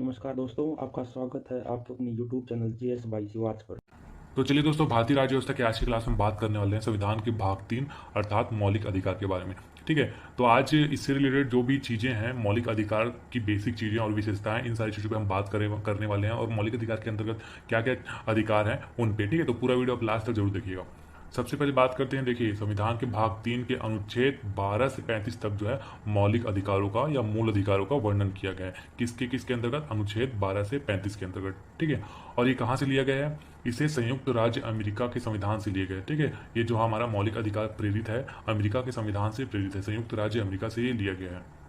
नमस्कार दोस्तों, आपका स्वागत है आपके अपने YouTube channel GS by Shivach पर। तो चलिए दोस्तों, भारतीय राज्य व्यवस्था की आज की क्लास में बात करने वाले हैं संविधान के भाग 3 अर्थात मौलिक अधिकार के बारे में। ठीक है, तो आज इससे रिलेटेड जो भी चीज़ें हैं, मौलिक अधिकार की बेसिक चीज़ें और विशेषताएं, इन सारी चीज़ों पे हम बात करने वाले हैं और मौलिक अधिकार के अंतर्गत क्या क्या अधिकार हैं उन पे। ठीक है, तो पूरा वीडियो आप लास्ट तक जरूर देखिएगा। सबसे पहले बात करते हैं, देखिए संविधान के भाग 3 के अनुच्छेद 12 से 35 तक जो है मौलिक अधिकारों का या मूल अधिकारों का वर्णन किया गया है। किसके किसके अंतर्गत? अनुच्छेद 12 से 35 के अंतर्गत। ठीक है, और ये कहाँ से लिया गया है? इसे संयुक्त राज्य अमेरिका के संविधान से लिए गए। ठीक है, ये जो हमारा मौलिक अधिकार प्रेरित है, अमेरिका के संविधान से प्रेरित है, संयुक्त राज्य अमेरिका से ये लिया गया है।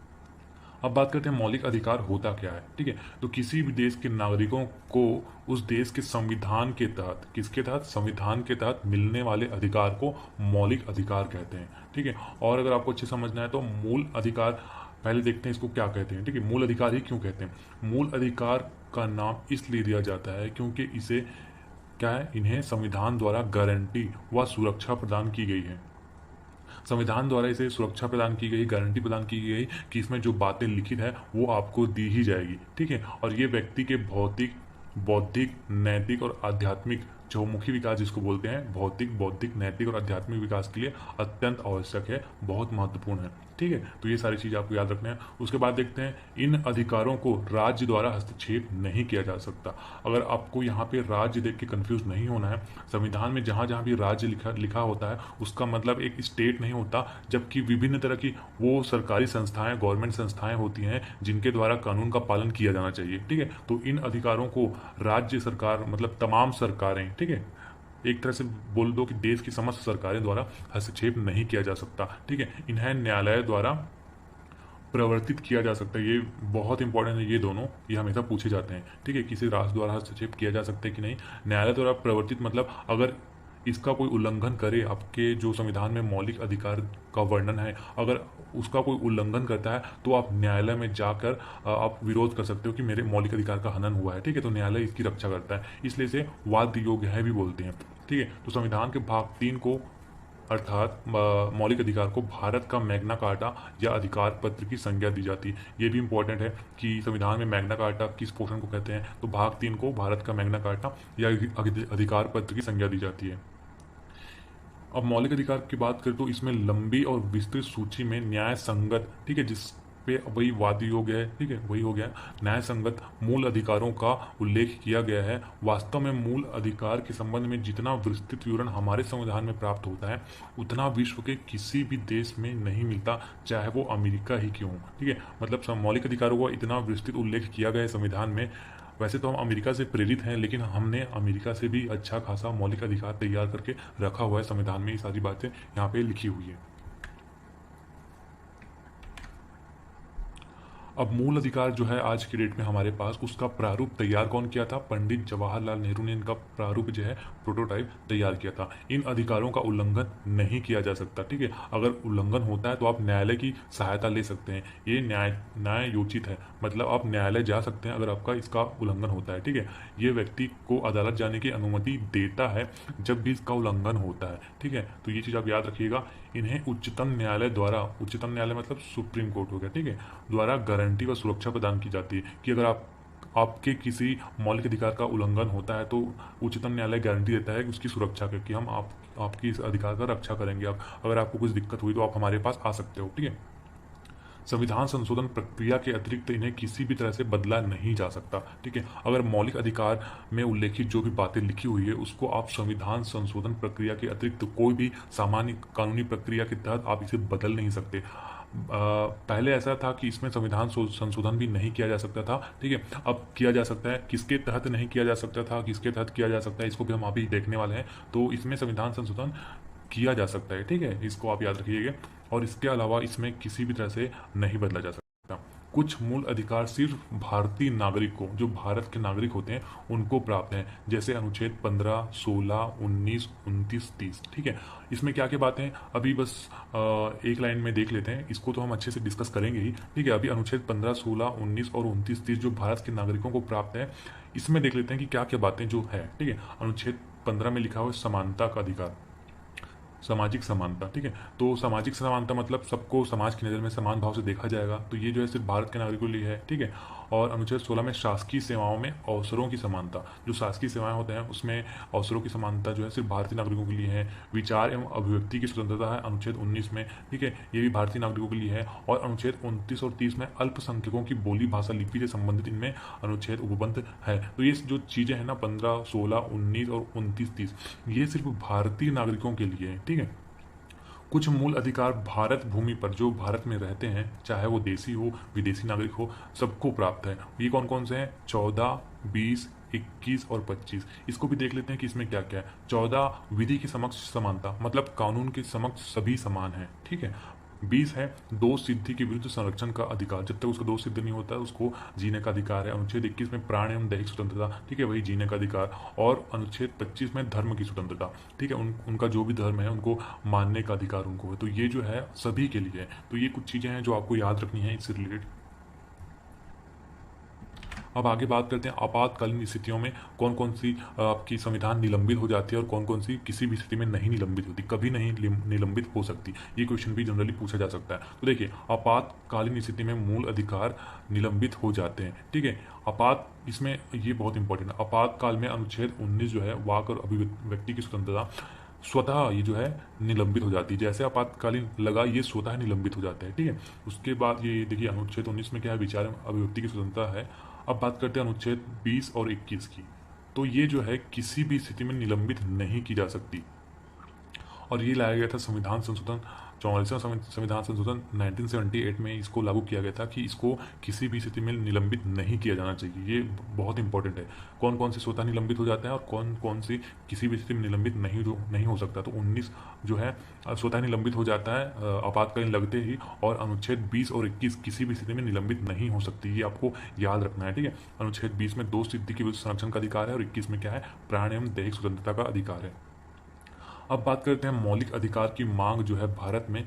अब बात करते हैं मौलिक अधिकार होता क्या है। ठीक है, तो किसी भी देश के नागरिकों को उस देश के संविधान के तहत, किसके तहत? संविधान के तहत मिलने वाले अधिकार को मौलिक अधिकार कहते हैं। ठीक है, और अगर आपको अच्छे समझना है तो मूल अधिकार पहले देखते हैं इसको क्या कहते हैं। ठीक है, मूल अधिकार ही क्यों कहते हैं? मूल अधिकार का नाम इसलिए दिया जाता है क्योंकि इसे क्या है, इन्हें संविधान द्वारा गारंटी व सुरक्षा प्रदान की गई है। संविधान द्वारा इसे सुरक्षा प्रदान की गई, गारंटी प्रदान की गई कि इसमें जो बातें लिखित है वो आपको दी ही जाएगी। ठीक है, और ये व्यक्ति के भौतिक, बौद्धिक, नैतिक और आध्यात्मिक चहुमुखी विकास जिसको बोलते हैं, भौतिक, बौद्धिक, नैतिक और आध्यात्मिक विकास के लिए अत्यंत आवश्यक है, बहुत महत्वपूर्ण है। ठीक है, तो ये सारी चीज़ आपको याद रखना है। उसके बाद देखते हैं, इन अधिकारों को राज्य द्वारा हस्तक्षेप नहीं किया जा सकता। अगर आपको यहाँ पे राज्य देख के कंफ्यूज नहीं होना है, संविधान में जहाँ जहाँ भी राज्य लिखा होता है उसका मतलब एक स्टेट नहीं होता, जबकि विभिन्न तरह की वो सरकारी संस्थाएं, गवर्नमेंट संस्थाएं होती हैं जिनके द्वारा कानून का पालन किया जाना चाहिए। ठीक है, तो इन अधिकारों को राज्य सरकार मतलब तमाम सरकारें, ठीक है, एक तरह से बोल दो कि देश की समस्त सरकारें द्वारा हस्तक्षेप नहीं किया जा सकता। ठीक है, इन्हें न्यायालय द्वारा प्रवर्तित किया जा सकता है। ये बहुत इंपॉर्टेंट है, ये दोनों ये हमेशा पूछे जाते हैं। ठीक है, किसी राष्ट्र द्वारा हस्तक्षेप किया जा सकता है कि नहीं? न्यायालय द्वारा प्रवर्तित मतलब अगर इसका कोई उल्लंघन करे, आपके जो संविधान में मौलिक अधिकार का वर्णन है, अगर उसका कोई उल्लंघन करता है तो आप न्यायालय में जाकर आप विरोध कर सकते हो कि मेरे मौलिक अधिकार का हनन हुआ है। ठीक है, तो न्यायालय इसकी रक्षा करता है, इसलिए इसे वाद योग्य है भी बोलते हैं। ठीक है, तो संविधान के भाग 3 को अर्थात मौलिक अधिकार को भारत का मैग्ना कार्टा या अधिकार पत्र की संज्ञा दी जाती है। ये भी इंपॉर्टेंट है कि संविधान में मैग्ना कार्टा किस पोर्शन को कहते हैं, तो भाग 3 को भारत का मैग्ना कार्टा या अधिकार पत्र की संज्ञा दी जाती है। अब मौलिक अधिकार की बात करें तो इसमें लंबी और विस्तृत सूची में न्याय संगत, ठीक है, जिस पे वही वाद योग्य है, ठीक है, वही हो गया, न्याय संगत मूल अधिकारों का उल्लेख किया गया है। वास्तव में मूल अधिकार के संबंध में जितना विस्तृत विवरण हमारे संविधान में प्राप्त होता है उतना विश्व के किसी भी देश में नहीं मिलता, चाहे वो अमेरिका ही क्यों हो। ठीक है, मतलब मौलिक अधिकारों का इतना विस्तृत उल्लेख किया गया है संविधान में। वैसे तो हम अमेरिका से प्रेरित हैं, लेकिन हमने अमेरिका से भी अच्छा खासा मौलिक अधिकार तैयार करके रखा हुआ है संविधान में। ये सारी बातें यहाँ पे लिखी हुई है। अब मूल अधिकार जो है आज की डेट में हमारे पास, उसका प्रारूप तैयार कौन किया था? पंडित जवाहरलाल नेहरू ने इनका प्रारूप जो है, प्रोटोटाइप तैयार किया था। इन अधिकारों का उल्लंघन नहीं किया जा सकता। ठीक है, अगर उल्लंघन होता है तो आप न्यायालय की सहायता ले सकते हैं। ये न्याय योचित है, मतलब आप न्यायालय जा सकते हैं अगर आपका इसका उल्लंघन होता है। ठीक है, ये व्यक्ति को अदालत जाने की अनुमति देता है जब भी इसका उल्लंघन होता है। ठीक है, तो ये चीज़ आप याद रखिएगा। इन्हें उच्चतम न्यायालय द्वारा, उच्चतम न्यायालय मतलब सुप्रीम कोर्ट हो गया, ठीक है, द्वारा गारंटी व सुरक्षा प्रदान की जाती है कि अगर आपके किसी मौलिक अधिकार का उल्लंघन होता है तो उच्चतम न्यायालय गारंटी देता है कि उसकी सुरक्षा के, कि हम आपकी इस अधिकार का रक्षा करेंगे। आप अगर आपको कुछ दिक्कत हुई तो आप हमारे पास आ सकते हो। ठीक है, संविधान संशोधन प्रक्रिया के अतिरिक्त इन्हें किसी भी तरह से बदला नहीं जा सकता। ठीक है, अगर मौलिक अधिकार में उल्लेखित जो भी बातें लिखी हुई है उसको आप संविधान संशोधन प्रक्रिया के अतिरिक्त कोई भी सामान्य कानूनी प्रक्रिया के तहत आप इसे बदल नहीं सकते। पहले ऐसा था कि इसमें संविधान संशोधन भी नहीं किया जा सकता था। ठीक है, अब किया जा सकता है। किसके तहत नहीं किया जा सकता था, किसके तहत किया जा सकता है, इसको भी हम अभी देखने वाले हैं। तो इसमें संविधान संशोधन किया जा सकता है। ठीक है, इसको आप याद रखिएगा। और इसके अलावा इसमें किसी भी तरह से नहीं बदला जा सकता। कुछ मूल अधिकार सिर्फ भारतीय नागरिक को, जो भारत के नागरिक होते हैं, उनको प्राप्त हैं, जैसे अनुच्छेद 15, 16, 19, 29, 30। ठीक है, इसमें क्या क्या बातें हैं अभी बस एक लाइन में देख लेते हैं। इसको तो हम अच्छे से डिस्कस करेंगे ही। ठीक है, अभी अनुच्छेद 15, 16, 19 और 29, 30 जो भारत के नागरिकों को प्राप्त है, इसमें देख लेते हैं कि क्या क्या बातें जो है। ठीक है, अनुच्छेद 15 में लिखा हुआ है समानता का अधिकार। सामाजिक समानता। ठीक है, तो सामाजिक समानता मतलब सबको समाज की नज़र में समान भाव से देखा जाएगा, तो ये जो है सिर्फ भारत के नागरिकों के लिए है। ठीक है, और अनुच्छेद 16 में शासकीय सेवाओं में अवसरों की समानता, जो शासकीय सेवाएं होते हैं उसमें अवसरों की समानता जो है सिर्फ भारतीय नागरिकों के लिए है। विचार एवं अभिव्यक्ति की स्वतंत्रता है अनुच्छेद 19 में। ठीक है, ये भी भारतीय नागरिकों के लिए है। और अनुच्छेद 29 और 30 में अल्पसंख्यकों की बोली भाषा लिपि से संबंधित इनमें अनुच्छेद उपबंध है। तो ये जो चीज़ें हैं ना 15, 16, 19 और 29, 30, ये सिर्फ भारतीय नागरिकों के लिए है। ठीक है, कुछ मूल अधिकार भारत भूमि पर जो भारत में रहते हैं, चाहे वो देसी हो विदेशी नागरिक हो, सबको प्राप्त है। ये कौन कौन से हैं? 14, 20, 21 और 25। इसको भी देख लेते हैं कि इसमें क्या क्या है। 14, विधि के समक्ष समानता, मतलब कानून के समक्ष सभी समान हैं। ठीक है। 20 है दोष सिद्धि के विरुद्ध संरक्षण का अधिकार, जब तक उसका दोष सिद्ध नहीं होता है उसको जीने का अधिकार है। अनुच्छेद 21 में प्राण एवं दैहिक स्वतंत्रता, ठीक है, वही जीने का अधिकार। और अनुच्छेद 25 में धर्म की स्वतंत्रता, ठीक है, उनका जो भी धर्म है उनको मानने का अधिकार उनको है। तो ये जो है सभी के लिए है। तो ये कुछ चीज़ें हैं जो आपको याद रखनी है इससे रिलेटेड। अब आगे बात करते हैं आपातकालीन स्थितियों में कौन कौन सी आपकी संविधान निलंबित हो जाती है और कौन कौन सी किसी भी स्थिति में नहीं निलंबित होती, कभी नहीं निलंबित हो सकती। ये क्वेश्चन भी जनरली पूछा जा सकता है। तो देखिए, आपातकालीन स्थिति में मूल अधिकार निलंबित हो जाते हैं। ठीक है, इसमें ये बहुत इंपॉर्टेंट है। आपातकाल में अनुच्छेद 19 जो है वाक और अभिव्यक्ति की स्वतंत्रता स्वतः ये जो है निलंबित हो जाती है। जैसे आपातकालीन लगा ये स्वतः निलंबित हो जाता है। ठीक है, उसके बाद ये देखिए अनुच्छेद 19 में क्या है, विचार एवं अभिव्यक्ति की स्वतंत्रता है। अब बात करते हैं अनुच्छेद 20 और 21 की। तो ये जो है किसी भी स्थिति में निलंबित नहीं की जा सकती। और ये लाया गया था संविधान संशोधन 44वां संविधान संशोधन 1978 में इसको लागू किया गया था कि इसको किसी भी स्थिति में निलंबित नहीं किया जाना चाहिए। ये बहुत इंपॉर्टेंट है, कौन कौन से स्वतः निलंबित हो जाते हैं और कौन कौन से किसी भी स्थिति में निलंबित नहीं हो सकता। तो 19 जो है स्वतः निलंबित हो जाता है आपातकालीन लगते ही, और अनुच्छेद 20 और 21 किसी भी स्थिति में निलंबित नहीं हो सकती। ये आपको याद रखना है। ठीक है, अनुच्छेद 20 में दोष सिद्धि के विरुद्ध संरक्षण का अधिकार है और 21 में क्या है, प्राण एवं दैहिक स्वतंत्रता का अधिकार है। अब बात करते हैं मौलिक अधिकार की मांग जो है भारत में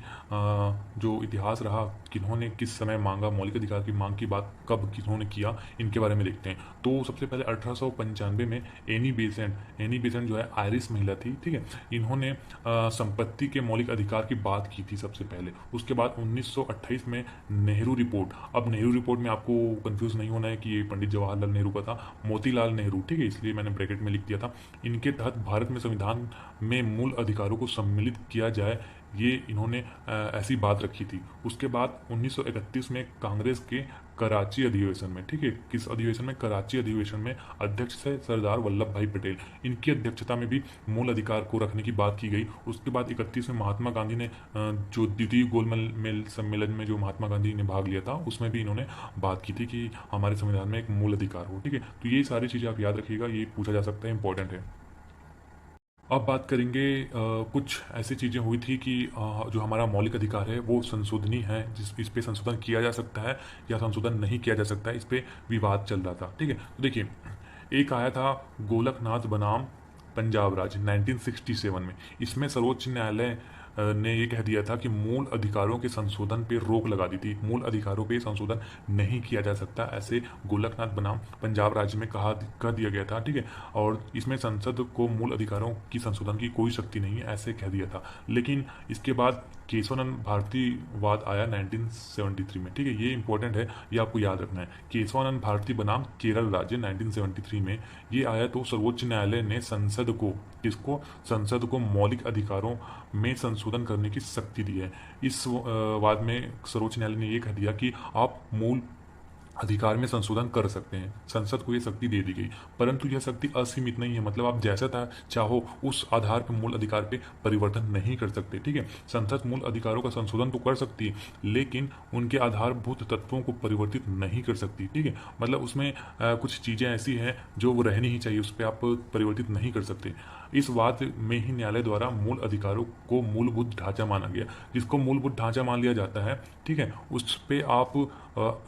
जो इतिहास रहा, किन्होंने किस समय मांगा, मौलिक अधिकार की मांग की बात कब किन्होंने किया, इनके बारे में देखते हैं। तो सबसे पहले 1895 में एनी बेसेंट जो है आयरिश महिला थी। ठीक है, इन्होंने संपत्ति के मौलिक अधिकार की बात की थी सबसे पहले। उसके बाद 1928 में नेहरू रिपोर्ट। अब नेहरू रिपोर्ट में आपको कंफ्यूज नहीं होना है कि ये पंडित जवाहरलाल नेहरू का था, मोतीलाल नेहरू, ठीक है, इसलिए मैंने ब्रैकेट में लिख दिया था। इनके तहत भारत में संविधान में मूल अधिकारों को सम्मिलित किया जाए, ये इन्होंने ऐसी बात रखी थी। उसके बाद 1931 में कांग्रेस के कराची अधिवेशन में, ठीक है, किस अधिवेशन में, कराची अधिवेशन में अध्यक्ष थे सरदार वल्लभ भाई पटेल। इनकी अध्यक्षता में भी मूल अधिकार को रखने की बात की गई। उसके बाद 31 में महात्मा गांधी ने जो द्वितीय गोलमेज सम्मेलन में जो महात्मा गांधी ने भाग लिया था उसमें भी इन्होंने बात की थी कि हमारे संविधान में एक मूल अधिकार हो। ठीक है, तो ये सारी चीज़ें आप याद रखिएगा, ये पूछा जा सकता है, इंपॉर्टेंट है। अब बात करेंगे कुछ ऐसी चीज़ें हुई थी कि जो हमारा मौलिक अधिकार है वो संशोधनी है, इस पे संशोधन किया जा सकता है या संशोधन नहीं किया जा सकता है, इस पे विवाद चल रहा था। ठीक है, तो देखिए, एक आया था गोलकनाथ बनाम पंजाब राज्य 1967 में। इसमें सर्वोच्च न्यायालय ने ये कह दिया था कि मूल अधिकारों के संशोधन पे रोक लगा दी थी, मूल अधिकारों पे संशोधन नहीं किया जा सकता, ऐसे गोलकनाथ बनाम पंजाब राज्य में कह दिया गया था। ठीक है, और इसमें संसद को मूल अधिकारों की संशोधन की कोई शक्ति नहीं है, ऐसे कह दिया था। लेकिन इसके बाद केशवानंद भारतीवाद आया 1973 में। ठीक है, ये इंपॉर्टेंट है, ये आपको याद रखना है। केशवानंद भारती बनाम केरल राज्य 1973 में ये आया, तो सर्वोच्च न्यायालय ने संसद को मौलिक अधिकारों में संशोधन करने की शक्ति दी है। इस वाद में सर्वोच्च न्यायालय ने यह कह दिया कि आप मूल अधिकार में संशोधन कर सकते हैं, संसद को ये शक्ति दे दी गई, परंतु यह शक्ति असीमित नहीं है, मतलब आप जैसा चाहो उस आधार पर मूल अधिकार पे परिवर्तन नहीं कर सकते। ठीक है, संसद मूल अधिकारों का संशोधन तो कर सकती है लेकिन उनके आधारभूत तत्वों को परिवर्तित नहीं कर सकती। ठीक है, मतलब उसमें कुछ चीज़ें ऐसी हैं जो वो रहनी ही चाहिए, उस पर आप परिवर्तित नहीं कर सकते। इस वाद में ही न्यायालय द्वारा मूल अधिकारों को मूलभूत ढांचा माना गया। जिसको मूलभूत ढांचा मान लिया जाता है, ठीक है, उस पर आप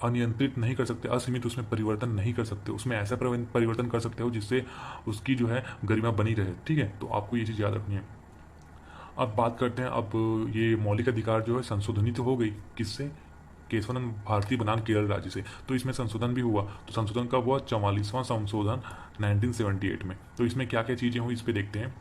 अनियंत्रित नहीं कर सकते, असीमित उसमें परिवर्तन नहीं कर सकते, उसमें ऐसा परिवर्तन कर सकते हो जिससे उसकी जो है गरिमा बनी रहे। ठीक है, तो आपको ये चीज़ याद रखनी है। अब बात करते हैं, अब ये मौलिक अधिकार जो है संशोधनित हो गई, किससे, केशवानंद भारती बनाम केरल राज्य से। तो इसमें संशोधन भी हुआ, तो संशोधन कब हुआ, 44वां संशोधन 1978 में। तो इसमें क्या क्या चीज़ें हुई इस पर देखते हैं।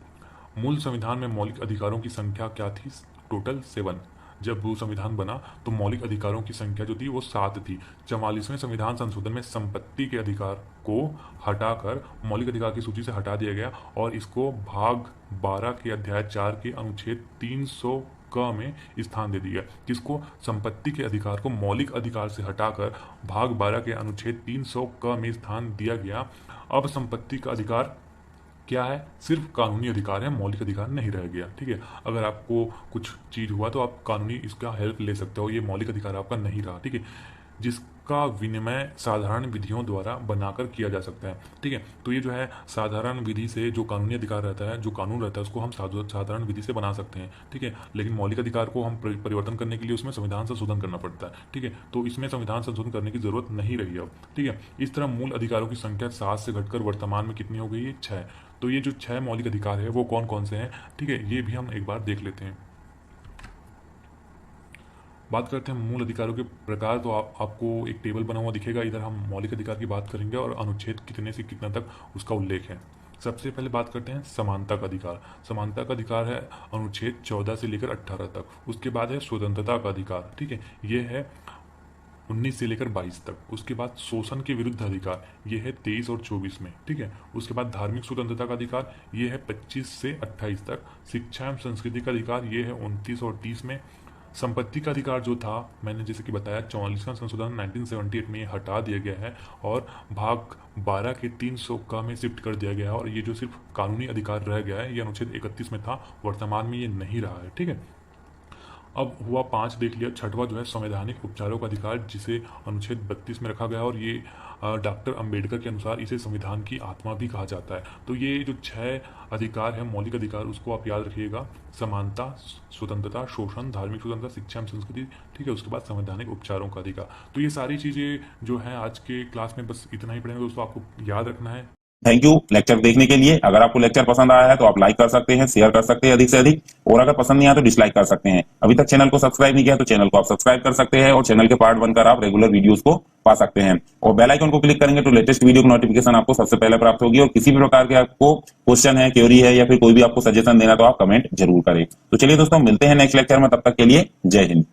मूल संविधान में मौलिक अधिकारों की संख्या क्या थी? टोटल 7। जब वो संविधान बना तो मौलिक अधिकारों की संख्या जो थी वो 7 थी। 44वें संविधान संशोधन में संपत्ति के अधिकार को हटाकर मौलिक अधिकार की सूची से हटा दिया गया और इसको भाग 12 के अध्याय 4 के अनुच्छेद 300 क में स्थान दे दिया, जिसको संपत्ति के अधिकार को मौलिक अधिकार से हटाकर भाग 12 के अनुच्छेद 300 क में स्थान दिया गया। अब संपत्ति का अधिकार क्या है? सिर्फ कानूनी अधिकार है, मौलिक अधिकार नहीं रह गया। ठीक है, अगर आपको कुछ चीज हुआ तो आप कानूनी इसका हेल्प ले सकते हो, ये मौलिक अधिकार आपका नहीं रहा। ठीक है, जिसका विनिमय साधारण विधियों द्वारा बनाकर किया जा सकता है। ठीक है, तो ये जो है साधारण विधि से जो कानूनी अधिकार रहता है, जो कानून रहता है, उसको हम साधारण विधि से बना सकते हैं। ठीक है, लेकिन मौलिक अधिकार को हम परिवर्तन करने के लिए उसमें संविधान संशोधन करना पड़ता है। ठीक है, तो इसमें संविधान संशोधन करने की जरूरत नहीं रही अब। ठीक है, इस तरह मूल अधिकारों की संख्या 7 से घटकर वर्तमान में कितनी हो गई है? 6। तो ये जो 6 मौलिक अधिकार है वो कौन कौन से हैं? ठीक है, ये भी हम एक बार देख लेते हैं। बात करते हैं मूल अधिकारों के प्रकार। तो आपको एक टेबल बना हुआ दिखेगा, इधर हम मौलिक अधिकार की बात करेंगे और अनुच्छेद कितने से कितना तक उसका उल्लेख है। सबसे पहले बात करते हैं समानता का अधिकार। समानता का अधिकार है अनुच्छेद 14 से लेकर 18 तक। उसके बाद है स्वतंत्रता का अधिकार। ठीक है, ये है 19 से लेकर 22 तक। उसके बाद शोषण के विरुद्ध अधिकार, ये है 23 और 24 में। ठीक है, उसके बाद धार्मिक स्वतंत्रता का अधिकार, ये है 25 से 28 तक। शिक्षा एवं संस्कृति का अधिकार, ये है 29 और 30 में। संपत्ति का अधिकार जो था, मैंने जैसे कि बताया 44वां संशोधन 1978 में हटा दिया गया है और भाग 12 के 300 क में शिफ्ट कर दिया गया है और ये जो सिर्फ कानूनी अधिकार रह गया है, ये अनुच्छेद 31 में था, वर्तमान में ये नहीं रहा है। ठीक है, अब हुआ 5 देख लिया। छठवां जो है संवैधानिक उपचारों का अधिकार, जिसे अनुच्छेद 32 में रखा गया और ये डॉक्टर अंबेडकर के अनुसार इसे संविधान की आत्मा भी कहा जाता है। तो ये जो 6 अधिकार है मौलिक अधिकार, उसको आप याद रखिएगा। समानता, स्वतंत्रता, शोषण, धार्मिक स्वतंत्रता, शिक्षा एवं संस्कृति। ठीक है, उसके बाद संवैधानिक उपचारों का अधिकार। तो ये सारी चीज़ें जो है आज के क्लास में बस इतना ही पढ़ेंगे दोस्तों, आपको याद रखना है। थैंक यू लेक्चर देखने के लिए। अगर आपको लेक्चर पसंद आया है तो आप लाइक कर सकते हैं, शेयर कर सकते हैं अधिक से अधिक, और अगर पसंद नहीं आया तो डिसलाइक कर सकते हैं। अभी तक चैनल को सब्सक्राइब नहीं किया तो चैनल को आप सब्सक्राइब कर सकते हैं और चैनल के पार्ट बनकर आप रेगुलर वीडियोस को पा सकते हैं। और बेल आइकन को क्लिक करेंगे तो लेटेस्ट वीडियो की नोटिफिकेशन आपको सबसे पहले प्राप्त होगी। और किसी भी प्रकार के आपको क्वेश्चन है, क्वेरी है या फिर कोई भी आपको सजेशन देना तो आप कमेंट जरूर करें। तो चलिए दोस्तों, मिलते हैं नेक्स्ट लेक्चर में, तब तक के लिए जय हिंद।